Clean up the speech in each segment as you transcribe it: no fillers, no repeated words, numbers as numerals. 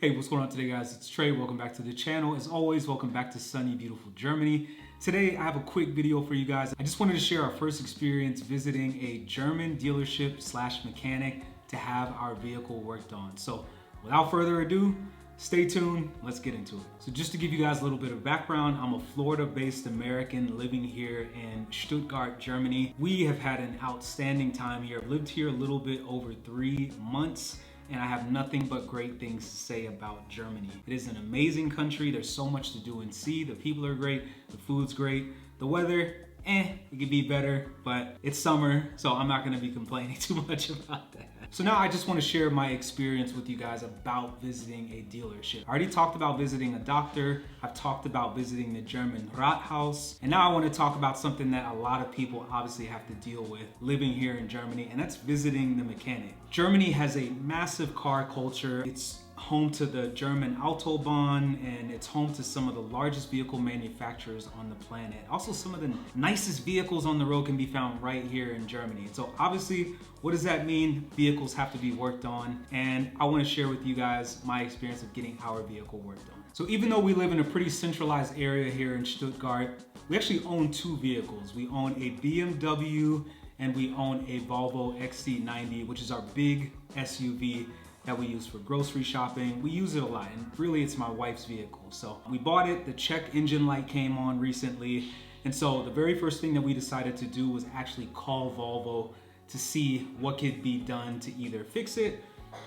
Hey, what's going on today, guys? It's Trey. Welcome back to the channel. As always, welcome back to sunny, beautiful Germany. Today, I have a quick video for you guys. I just wanted to share our first experience visiting a German dealership / mechanic to have our vehicle worked on. So without further ado, stay tuned. Let's get into it. So just to give you guys a little bit of background, I'm a Florida-based American living here in Stuttgart, Germany. We have had an outstanding time here. I've lived here a little bit over 3 months. And I have nothing but great things to say about Germany. It is an amazing country. There's so much to do and see. The people are great. The food's great. The weather, it could be better, but it's summer, so I'm not gonna be complaining too much about that. So now I just wanna share my experience with you guys about visiting a dealership. I already talked about visiting a doctor. I've talked about visiting the German Rathaus. And now I wanna talk about something that a lot of people obviously have to deal with living here in Germany, and that's visiting the mechanic. Germany has a massive car culture. It's home to the German Autobahn, and it's home to some of the largest vehicle manufacturers on the planet. Also, some of the nicest vehicles on the road can be found right here in Germany. So obviously, what does that mean? Vehicles have to be worked on, and I want to share with you guys my experience of getting our vehicle worked on. So even though we live in a pretty centralized area here in Stuttgart, we actually own 2 vehicles. We own a BMW and we own a Volvo XC90, which is our big SUV that we use for grocery shopping. We use it a lot, and really it's my wife's vehicle. So we bought it, the check engine light came on recently, and so the very first thing that we decided to do was actually call Volvo to see what could be done to either fix it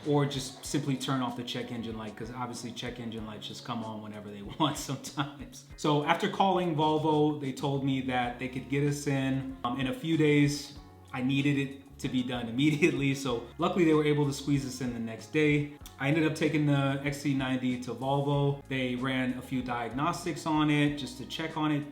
or just simply turn off the check engine light, because obviously check engine lights just come on whenever they want sometimes. So after calling Volvo, they told me that they could get us in a few days. I needed it to be done immediately, so luckily they were able to squeeze us in the next day. I ended up taking the XC90 to Volvo. They ran a few diagnostics on it just to check on it.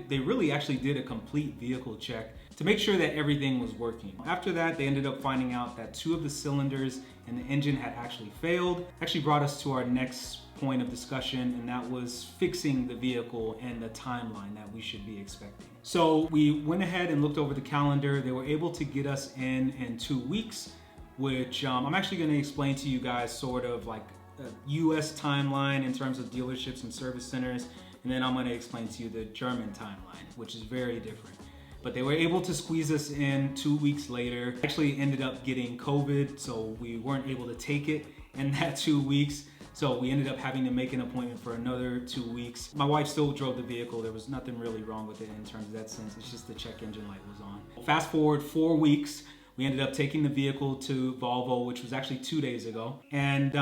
They really actually did a complete vehicle check to make sure that everything was working. After that, they ended up finding out that 2 of the cylinders in the engine had actually failed. Actually brought us to our next point of discussion, and that was fixing the vehicle and the timeline that we should be expecting. So we went ahead and looked over the calendar. They were able to get us in 2 weeks, which I'm actually going to explain to you guys sort of like a US timeline in terms of dealerships and service centers, and then I'm going to explain to you the German timeline, which is very different. But they were able to squeeze us in 2 weeks later. Actually ended up getting COVID, so we weren't able to take it in that 2 weeks. So we ended up having to make an appointment for another 2 weeks. My wife still drove the vehicle. There was nothing really wrong with it in terms of that sense. It's just the check engine light was on. Fast forward 4 weeks. We ended up taking the vehicle to Volvo, which was actually 2 days ago. And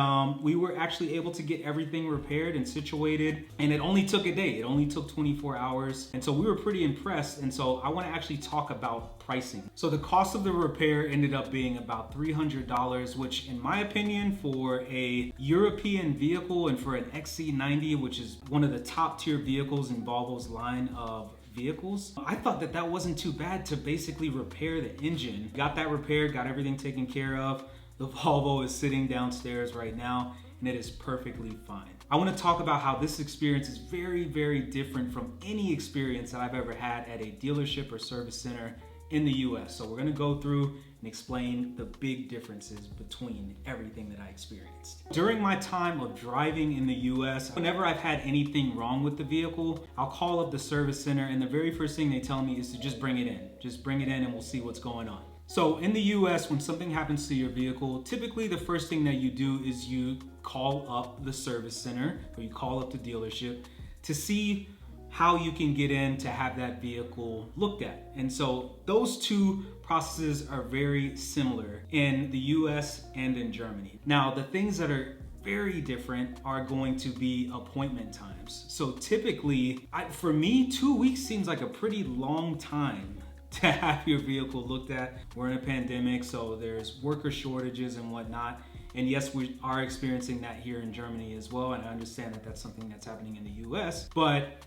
we were actually able to get everything repaired and situated. And it only took a day. It only took 24 hours. And so we were pretty impressed. And so I want to actually talk about pricing. So the cost of the repair ended up being about $300, which in my opinion, for a European vehicle and for an XC90, which is one of the top tier vehicles in Volvo's line of vehicles, I thought that that wasn't too bad to basically repair the engine. Got that repaired, got everything taken care of. The Volvo is sitting downstairs right now, and it is perfectly fine. I want to talk about how this experience is very, very different from any experience that I've ever had at a dealership or service center in the US. So we're going to go through and explain the big differences between everything that I experienced. During my time of driving in the US, whenever I've had anything wrong with the vehicle, I'll call up the service center, and the very first thing they tell me is to just bring it in. Just bring it in and we'll see what's going on. So in the US, when something happens to your vehicle, typically the first thing that you do is you call up the service center, or you call up the dealership to see how you can get in to have that vehicle looked at. And so those 2 processes are very similar in the US and in Germany. Now, the things that are very different are going to be appointment times. So typically, for me, 2 weeks seems like a pretty long time to have your vehicle looked at. We're in a pandemic, so there's worker shortages and whatnot. And yes, we are experiencing that here in Germany as well. And I understand that that's something that's happening in the US, but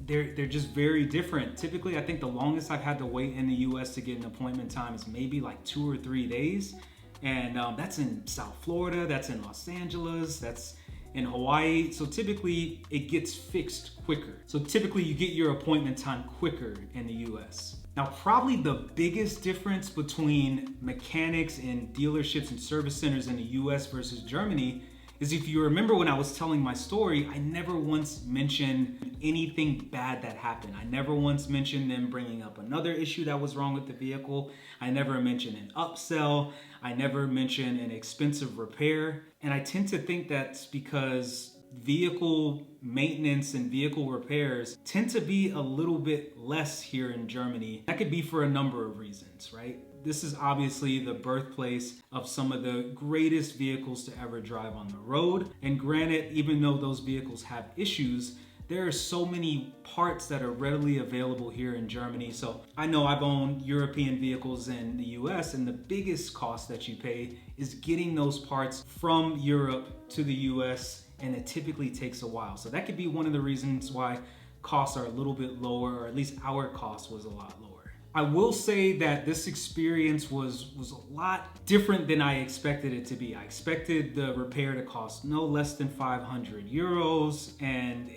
they're just very different. Typically, I think the longest I've had to wait in the US to get an appointment time is maybe like 2 or 3 days. And that's in South Florida, that's in Los Angeles, that's in Hawaii. So typically it gets fixed quicker. So typically you get your appointment time quicker in the US. Now, probably the biggest difference between mechanics and dealerships and service centers in the US versus Germany is if you remember when I was telling my story, I never once mentioned anything bad that happened. I never once mentioned them bringing up another issue that was wrong with the vehicle. I never mentioned an upsell. I never mentioned an expensive repair. And I tend to think that's because vehicle maintenance and vehicle repairs tend to be a little bit less here in Germany. That could be for a number of reasons, right? This is obviously the birthplace of some of the greatest vehicles to ever drive on the road. And granted, even though those vehicles have issues, there are so many parts that are readily available here in Germany. So I know I've owned European vehicles in the US, and the biggest cost that you pay is getting those parts from Europe to the US, and it typically takes a while. So that could be one of the reasons why costs are a little bit lower, or at least our cost was a lot lower. I will say that this experience was a lot different than I expected it to be. I expected the repair to cost no less than 500 euros, and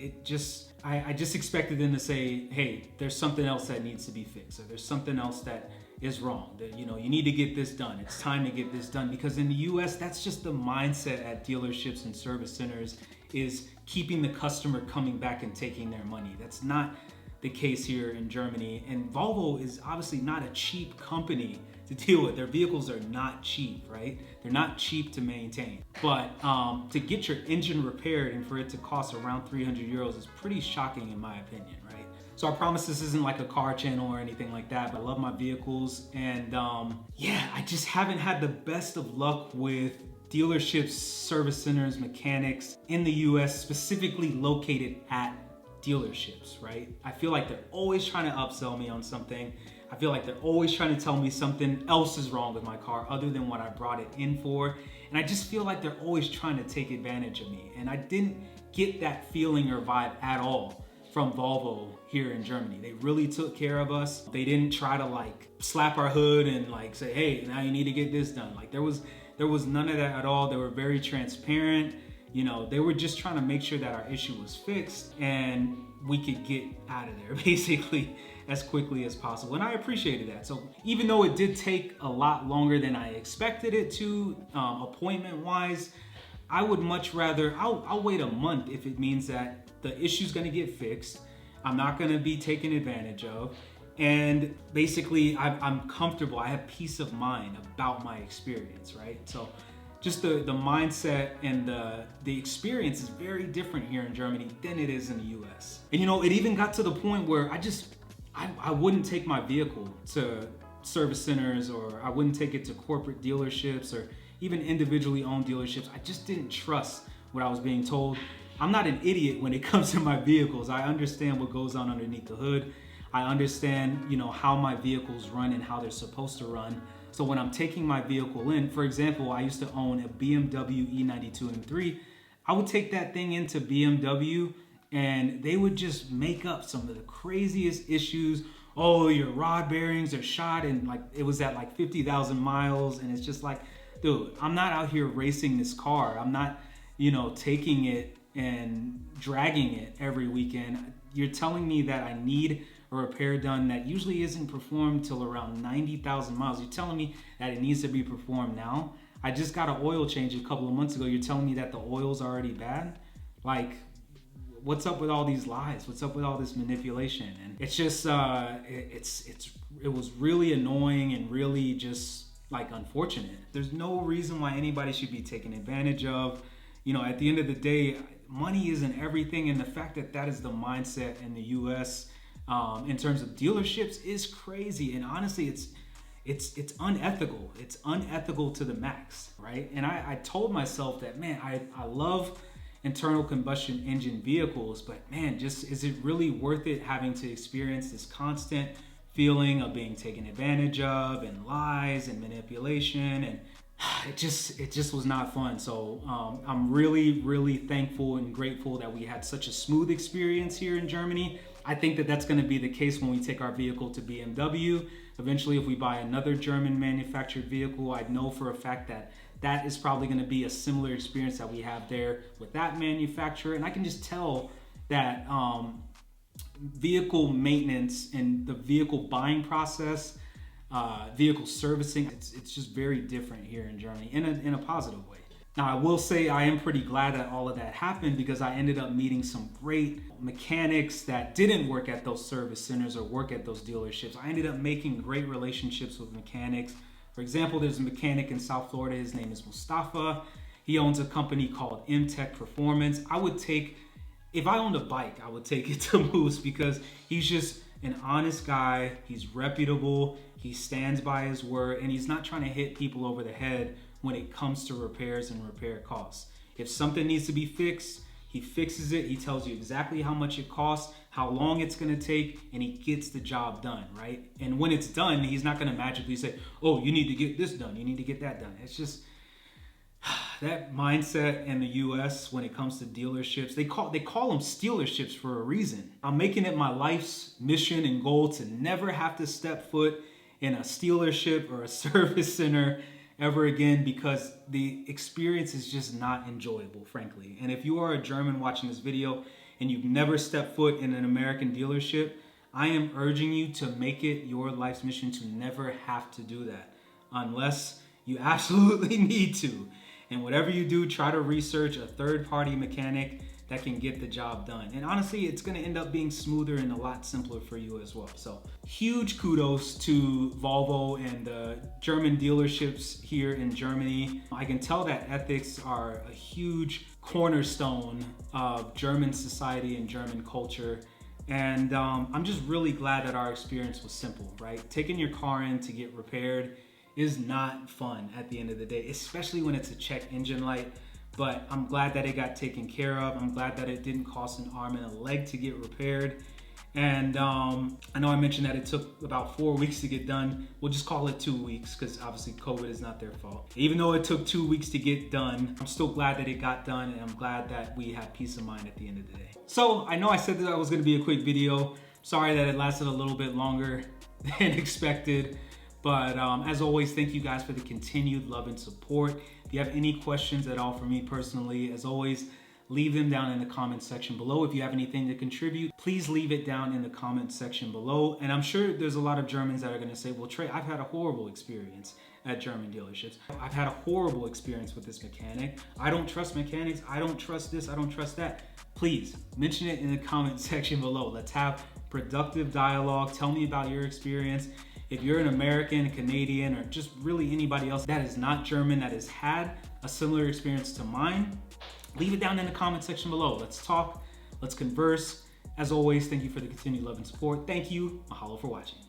I just expected them to say, hey, there's something else that needs to be fixed, or there's something else that is wrong, that you need to get this done. It's time to get this done, because in the US, that's just the mindset at dealerships and service centers, is keeping the customer coming back and taking their money. That's not the case here in Germany. And Volvo is obviously not a cheap company to deal with. Their vehicles are not cheap, right? They're not cheap to maintain. But to get your engine repaired and for it to cost around 300 euros is pretty shocking in my opinion, right? So I promise this isn't like a car channel or anything like that, but I love my vehicles. And yeah, I just haven't had the best of luck with dealerships, service centers, mechanics in the US, specifically located at dealerships, right? I feel like they're always trying to upsell me on something. I feel like they're always trying to tell me something else is wrong with my car other than what I brought it in for. And I just feel like they're always trying to take advantage of me. And I didn't get that feeling or vibe at all from Volvo here in Germany. They really took care of us. They didn't try to like slap our hood and like say, hey, now you need to get this done. Like there was none of that at all. They were very transparent. They were just trying to make sure that our issue was fixed and we could get out of there basically as quickly as possible. And I appreciated that. So even though it did take a lot longer than I expected it to, appointment wise, I would much rather, I'll wait a month if it means that the issue's gonna get fixed. I'm not gonna be taken advantage of. And basically I'm comfortable. I have peace of mind about my experience, right? So just the mindset and the experience is very different here in Germany than it is in the US. And it even got to the point where I wouldn't take my vehicle to service centers, or I wouldn't take it to corporate dealerships or even individually owned dealerships. I just didn't trust what I was being told. I'm not an idiot when it comes to my vehicles. I understand what goes on underneath the hood. I understand, how my vehicles run and how they're supposed to run. So when I'm taking my vehicle in, for example, I used to own a BMW E92 M3. I would take that thing into BMW and they would just make up some of the craziest issues. Oh, your rod bearings are shot, and like it was at like 50,000 miles. And it's just like, dude, I'm not out here racing this car. I'm not, taking it and dragging it every weekend. You're telling me that I need a repair done that usually isn't performed till around 90,000 miles. You're telling me that it needs to be performed now. I just got an oil change a couple of months ago. You're telling me that the oil's already bad? Like, what's up with all these lies? What's up with all this manipulation? And it's just, it was really annoying and really just like unfortunate. There's no reason why anybody should be taken advantage of. At the end of the day, money isn't everything. And the fact that that is the mindset in the US, in terms of dealerships, is crazy. And honestly, it's unethical. It's unethical to the max, right? And I told myself that, man, I love internal combustion engine vehicles, but man, just is it really worth it having to experience this constant feeling of being taken advantage of, and lies and manipulation? And it just was not fun. So I'm really, really thankful and grateful that we had such a smooth experience here in Germany. I think that that's going to be the case when we take our vehicle to BMW. Eventually, if we buy another German manufactured vehicle, I know for a fact that that is probably going to be a similar experience that we have there with that manufacturer. And I can just tell that vehicle maintenance and the vehicle buying process, vehicle servicing, it's just very different here in Germany in a positive way. Now, I will say I am pretty glad that all of that happened because I ended up meeting some great mechanics that didn't work at those service centers or work at those dealerships. I ended up making great relationships with mechanics. For example, there's a mechanic in South Florida. His name is Mustafa. He owns a company called M-Tech Performance. If I owned a bike, I would take it to Moose because he's just an honest guy. He's reputable. He stands by his word, and he's not trying to hit people over the head when it comes to repairs and repair costs. If something needs to be fixed, he fixes it. He tells you exactly how much it costs, how long it's gonna take, and he gets the job done, right? And when it's done, he's not gonna magically say, oh, you need to get this done, you need to get that done. It's just, that mindset in the US when it comes to dealerships, they call them stealerships for a reason. I'm making it my life's mission and goal to never have to step foot in a stealership or a service center ever again because the experience is just not enjoyable, frankly. And if you are a German watching this video and you've never stepped foot in an American dealership, I am urging you to make it your life's mission to never have to do that unless you absolutely need to. And whatever you do, try to research a third-party mechanic that can get the job done. And honestly, it's gonna end up being smoother and a lot simpler for you as well. So huge kudos to Volvo and the German dealerships here in Germany. I can tell that ethics are a huge cornerstone of German society and German culture. And I'm just really glad that our experience was simple, right? Taking your car in to get repaired is not fun at the end of the day, especially when it's a check engine light. But I'm glad that it got taken care of. I'm glad that it didn't cost an arm and a leg to get repaired. And I know I mentioned that it took about 4 weeks to get done. We'll just call it 2 weeks because obviously COVID is not their fault. Even though it took 2 weeks to get done, I'm still glad that it got done, and I'm glad that we had peace of mind at the end of the day. So I know I said that it was gonna be a quick video. Sorry that it lasted a little bit longer than expected. But as always, thank you guys for the continued love and support. If you have any questions at all for me personally, as always, leave them down in the comment section below. If you have anything to contribute, please leave it down in the comment section below. And I'm sure there's a lot of Germans that are gonna say, well, Trey, I've had a horrible experience at German dealerships. I've had a horrible experience with this mechanic. I don't trust mechanics. I don't trust this. I don't trust that. Please mention it in the comment section below. Let's have productive dialogue. Tell me about your experience. If you're an American, Canadian, or just really anybody else that is not German, that has had a similar experience to mine, leave it down in the comment section below. Let's talk, let's converse. As always, thank you for the continued love and support. Thank you. Mahalo for watching.